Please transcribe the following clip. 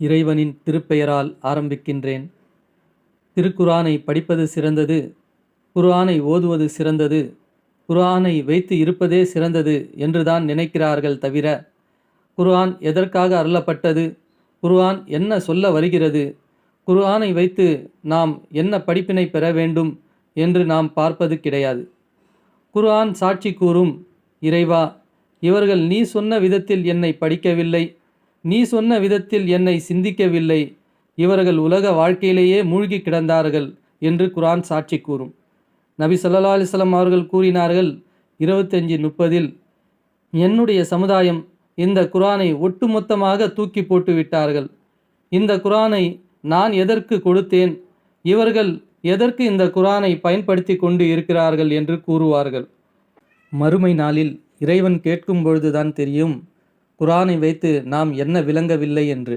இறைவனின் திருப்பெயரால் ஆரம்பிக்கின்றேன். திருக்குர்ஆனை படிப்பது சிறந்தது, குர்ஆனை ஓதுவது சிறந்தது, குர்ஆனை வைத்து இருப்பதே சிறந்தது என்றுதான் நினைக்கிறார்கள் தவிர, குர்ஆன் எதற்காக அருளப்பட்டது, குர்ஆன் என்ன சொல்ல வருகிறது, குர்ஆனை வைத்து நாம் என்ன படிப்பினை பெற வேண்டும் என்று நாம் பார்ப்பது கிடையாது. குர்ஆன் சாட்சி கூறும், இறைவா, இவர்கள் நீ சொன்ன விதத்தில் என்னை படிக்கவில்லை, நீ சொன்ன விதத்தில் என்னை சிந்திக்கவில்லை, இவர்கள் உலக வாழ்க்கையிலேயே மூழ்கி கிடந்தார்கள் என்று குர்ஆன் சாட்சி கூறும். நபி ஸல்லல்லாஹு அலைஹி வஸல்லம் அவர்கள் கூறினார்கள் 25:30, என்னுடைய சமுதாயம் இந்த குர்ஆனை ஒட்டுமொத்தமாக தூக்கி போட்டு விட்டார்கள். இந்த குர்ஆனை நான் எதற்கு கொடுத்தேன், இவர்கள் எதற்கு இந்த குர்ஆனை பயன்படுத்தி கொண்டு இருக்கிறார்கள் என்று கூறுவார்கள். மறுமை நாளில் இறைவன் கேட்கும் பொழுதுதான் தெரியும், குர்ஆனை வைத்து நாம் என்ன விளங்கவில்லை என்று.